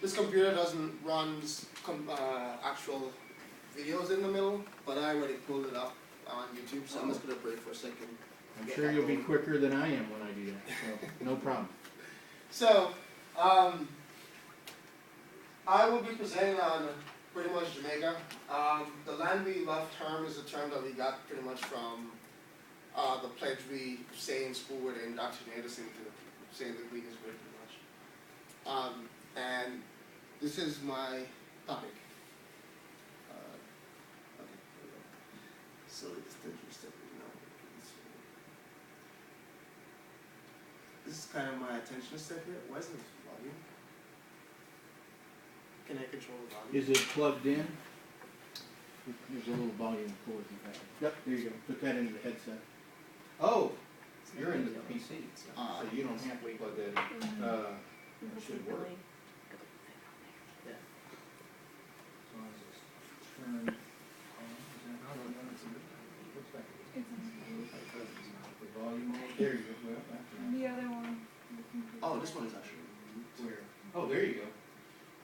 this computer doesn't run actual videos in the middle, but I already pulled it up on YouTube, so I'm just gonna break for a second. I'm sure you'll be quicker than I am when I do that, so no problem. So, I will be presenting on pretty much Jamaica. The land we love term is a term that we got pretty much from the pledge we say in school where they indoctrinate us into saying the Queen is great pretty much. And this is my topic. Okay, here we go. So it's interesting, this is kind of my attention step here. Why isn't this volume? Can I control the volume? Is it plugged in? There's a little volume cord in that. Yep, there you go. Put that into the headset. Oh, you're into the PC, so you don't have to plug that in. It should work. Yeah. As long as it's turned on. The volume, there you go. Well, that's right. The other one. Oh, this one is actually. Where? Oh, there you go.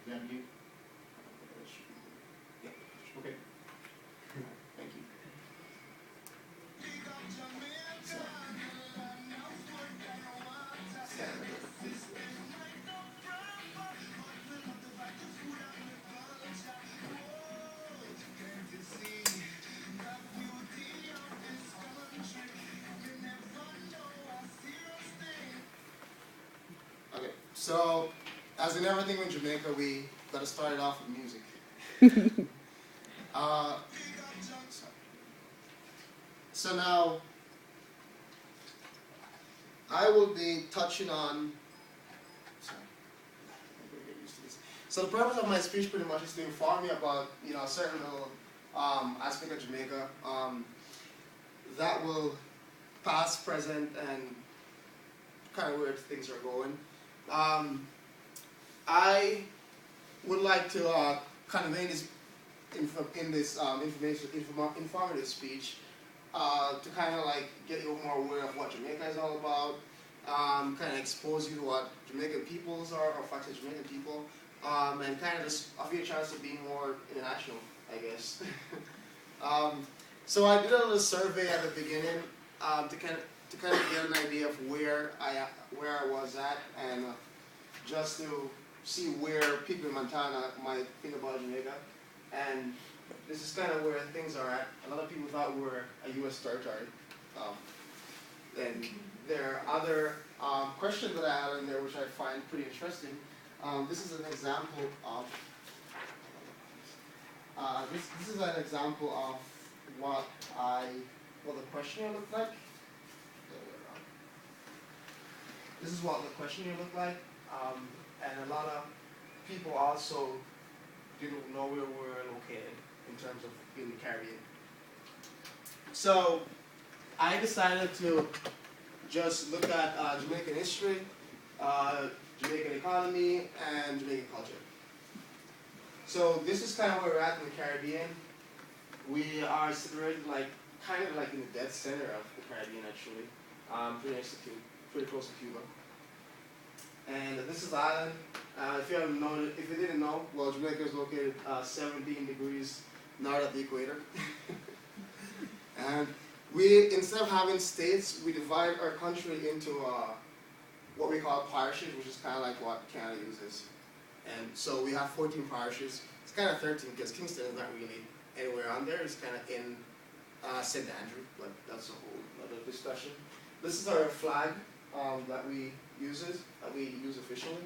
Is that you? Yeah. Okay. Thank you. Okay, so as in everything in Jamaica, we gotta start it off with music. So now, I will be touching on. Sorry, I'm gonna get used to this. So the purpose of my speech pretty much is to inform you about a certain little aspect of Jamaica that will past, present, and kind of where things are going. I would like to kind of make this informative speech to kind of like get you more aware of what Jamaica is all about, kind of expose you to what Jamaican peoples are, or facts of Jamaican people, and kind of just offer you a chance to be more international, I guess. So I did a little survey at the beginning to kind of get an idea of where I was at, and just to see where people in Montana might think about Jamaica. And this is kind of where things are at. A lot of people thought we were a U.S. territory. And there are other questions that I had in there which I find pretty interesting. This is an example of this is an example of what the questionnaire looked like. This is what the questionnaire looked like, and a lot of people also didn't know where we were located in terms of in the Caribbean. So I decided to just look at Jamaican history, Jamaican economy, and Jamaican culture. So this is kind of where we're at in the Caribbean. We are situated kind of like in the dead center of the Caribbean, actually, pretty close to Cuba. And this is the island. If you didn't know, well, Jamaica is located 17 degrees north of the equator. And instead of having states, we divide our country into what we call parishes, which is kind of like what Canada uses. And so we have 14 parishes. It's kind of 13 because Kingston is not really anywhere on there. It's kind of in St. Andrew, but that's a whole other discussion. This is our flag that we use officially.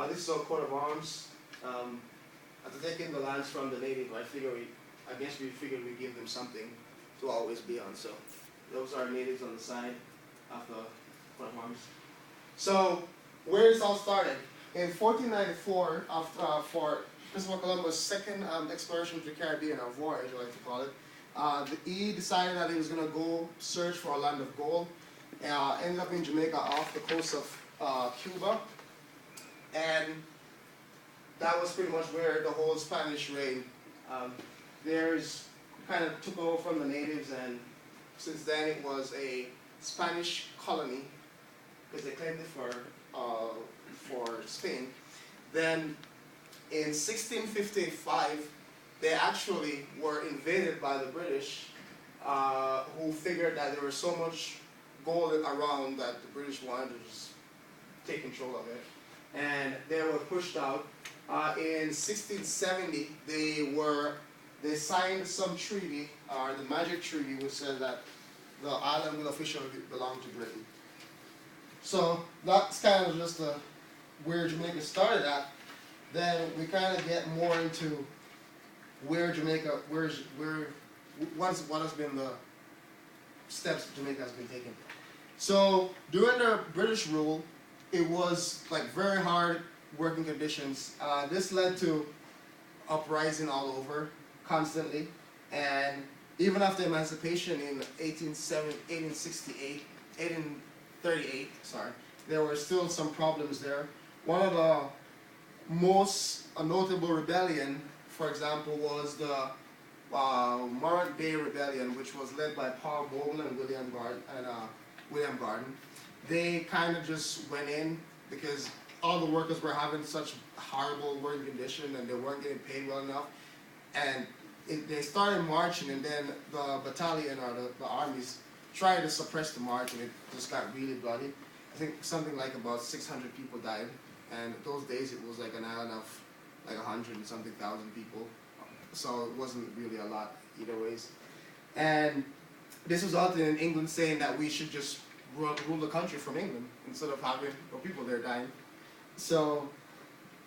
This is our coat of arms. After taking the lands from the native, I guess we figured we'd give them something to always be on. So those are natives on the side of the coat of arms. So where this all started? In 1494, for Christopher Columbus' second exploration to the Caribbean, or voyage, I like to call it, he decided that he was going to go search for a land of gold. Ended up in Jamaica off the coast of Cuba. And that was pretty much where the whole Spanish reign. There's kind of took over from the natives, and since then it was a Spanish colony because they claimed it for Spain. Then in 1655, they actually were invaded by the British, who figured that there was so much gold around that the British wanted to just take control of it. And they were pushed out. In 1670, they signed some treaty, the Magic Treaty, which said that the island will officially belong to Britain. So that's kind of just where Jamaica started at. Then we kind of get more into where Jamaica, what has been the steps Jamaica has been taking. So during the British rule, it was like very hard working conditions. This led to uprising all over constantly, and even after emancipation in 1838, there were still some problems there. One of the most notable rebellion, for example, was the Morant Bay Rebellion, which was led by Paul Bogle and William Garden. They kind of just went in because all the workers were having such horrible working conditions and they weren't getting paid well enough. And they started marching, and then the battalion or the armies tried to suppress the march, and it just got really bloody. I think something like about 600 people died, and those days it was like an island of like 100 and something thousand people, so it wasn't really a lot either ways. And this resulted in England saying that we should just rule the country from England instead of having people there dying. So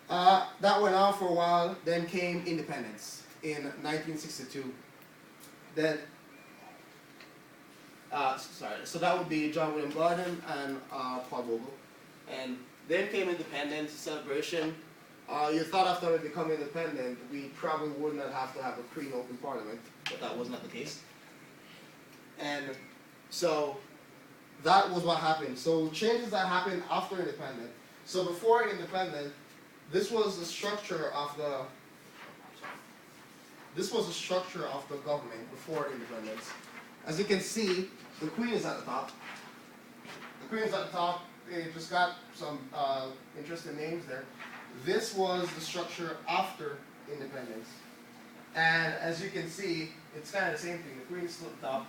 that went on for a while. Then came independence in 1962. Then, so that would be John William Garden and Paul Bogle. And then came independence celebration. You thought after we become independent, we probably would not have to have a clean open parliament, but that was not the case. And so that was what happened. So changes that happened after independence. So before independence, this was the structure of the government before independence. As you can see, the Queen is at the top. The Queen is at the top. It just got some interesting names there. This was the structure after independence. And as you can see, it's kind of the same thing. The Queen is still at the top.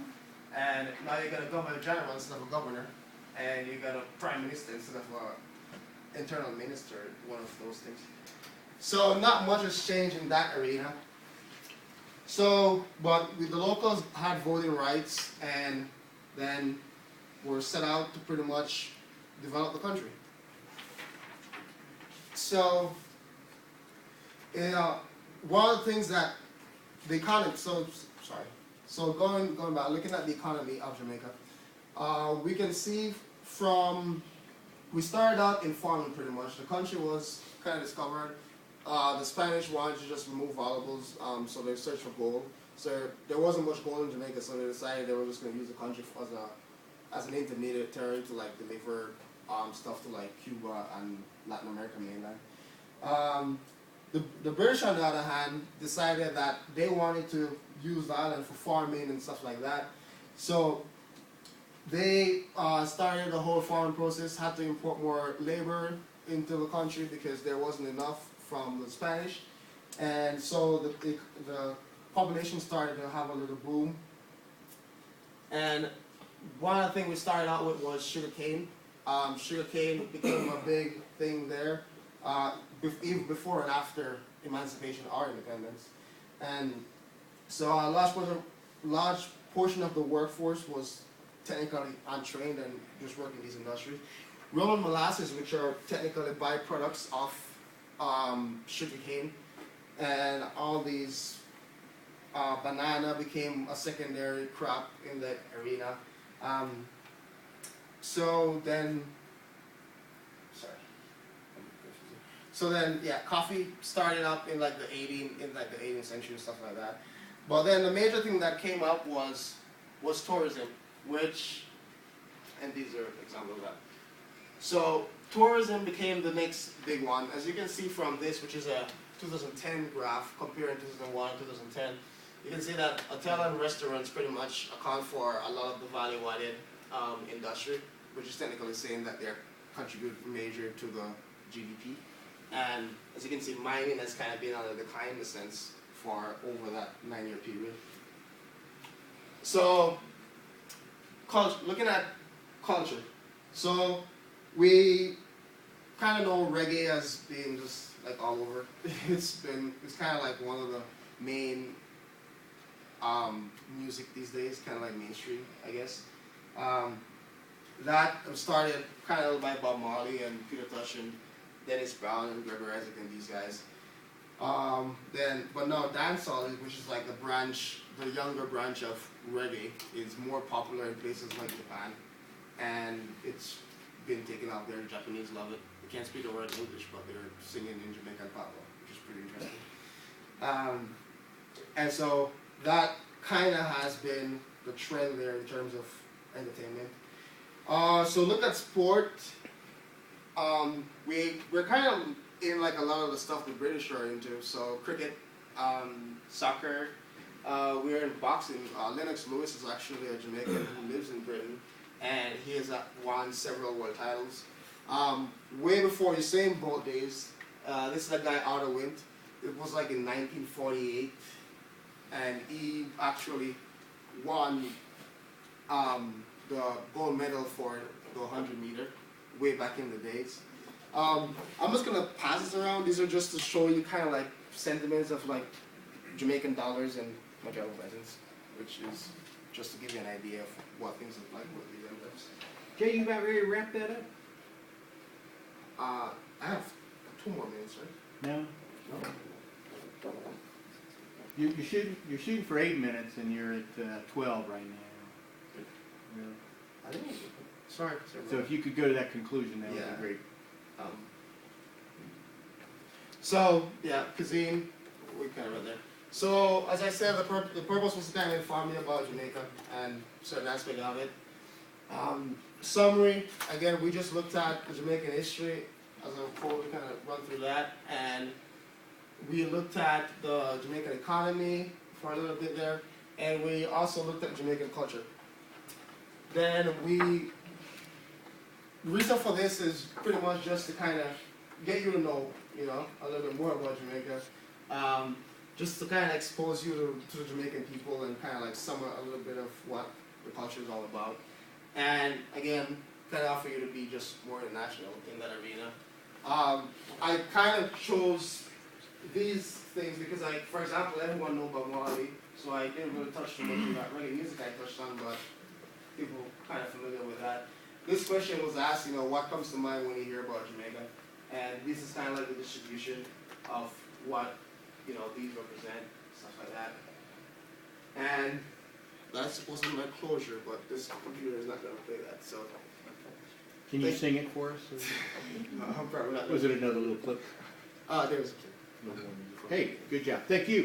And now you got a governor general instead of a governor. And you got a prime minister instead of an internal minister, one of those things. So not much has changed in that arena. So, but the locals had voting rights, and then were set out to pretty much develop the country. So, one of the things that the economy, so going back, looking at the economy of Jamaica, we can see we started out in farming pretty much. The country was kind of discovered. The Spanish wanted to just remove valuables, so they searched for gold. So there wasn't much gold in Jamaica, so they decided they were just going to use the country as an intermediary to like deliver stuff to like Cuba and Latin America mainland. The British, on the other hand, decided that they wanted to use the island for farming and stuff like that. So they started the whole farming process, had to import more labor into the country because there wasn't enough from the Spanish. And so the population started to have a little boom. And one of the things we started out with was sugarcane. Sugarcane became a big thing there, even before and after emancipation or independence. And so a large portion of the workforce was technically untrained and just working in these industries. Rum and molasses, which are technically byproducts of sugarcane, and all these banana became a secondary crop in that arena. Coffee started up in like the 18th century and stuff like that. But then the major thing that came up was tourism, and these are examples of that. So tourism became the next big one. As you can see from this, which is a 2010 graph comparing 2001 and 2010, you can see that hotel and restaurants pretty much account for a lot of the value-added industry, which is technically saying that they're contributing major to the GDP. And as you can see, mining has kind of been on a decline in a sense for over that 9-year period. So, looking at culture. So, we kind of know reggae as being just like all over. It's kind of like one of the main music these days, kind of like mainstream, I guess. That started kind of by Bob Marley and Peter Tosh and Dennis Brown and Gregory Isaac and these guys. But now dancehall, which is like the younger branch of reggae, is more popular in places like Japan, and it's been taken out there. The Japanese love it. They can't speak a word of English, but they're singing in Jamaican patois, which is pretty interesting. And so that kind of has been the trend there in terms of entertainment. So look at sport. We're kind of in like a lot of the stuff the British are into. So cricket, soccer. We're in boxing. Lennox Lewis is actually a Jamaican who lives in Britain, and he has won several world titles. Way before Usain Bolt days, this is a guy Otto Wendt. It was like in 1948, and he actually won the gold medal for the 100 meter way back in the days. I'm just gonna pass this around. These are just to show you kind of like sentiments of like Jamaican dollars and Magellan peasants, which is just to give you an idea of what things look like with these envelopes. Jay, you about ready to wrap that up? I have 2 more minutes, right? No. You're shooting for 8 minutes, and you're at 12 right now. Really? I think. Sorry. So if you could go to that conclusion, that would Yeah. be great. So yeah, cuisine, we kind of read there. So as I said, the purpose was to kind of inform me about Jamaica and certain aspect of it. Summary, again, we just looked at the Jamaican history as a whole. We kind of run through that, and we looked at the Jamaican economy for a little bit there, and we also looked at Jamaican culture. Then the reason for this is pretty much just to kind of get you to know, a little bit more about Jamaica. Just to kind of expose you to the Jamaican people and kind of like sum up a little bit of what the culture is all about. And again, kind of offer you to be just more international in that arena. I kind of chose these things because, for example, everyone knows Bob Marley, so I didn't really touch too much about reggae music I touched on, but people kind of familiar with that. This question was asked, what comes to mind when you hear about Jamaica? And this is kind of like the distribution of what, these represent, stuff like that. And that's supposed to be my closure, but this computer is not going to play that, so. Can you sing it for us? I'm probably not. Was it another little clip? There's a clip. Hey, good job. Thank you.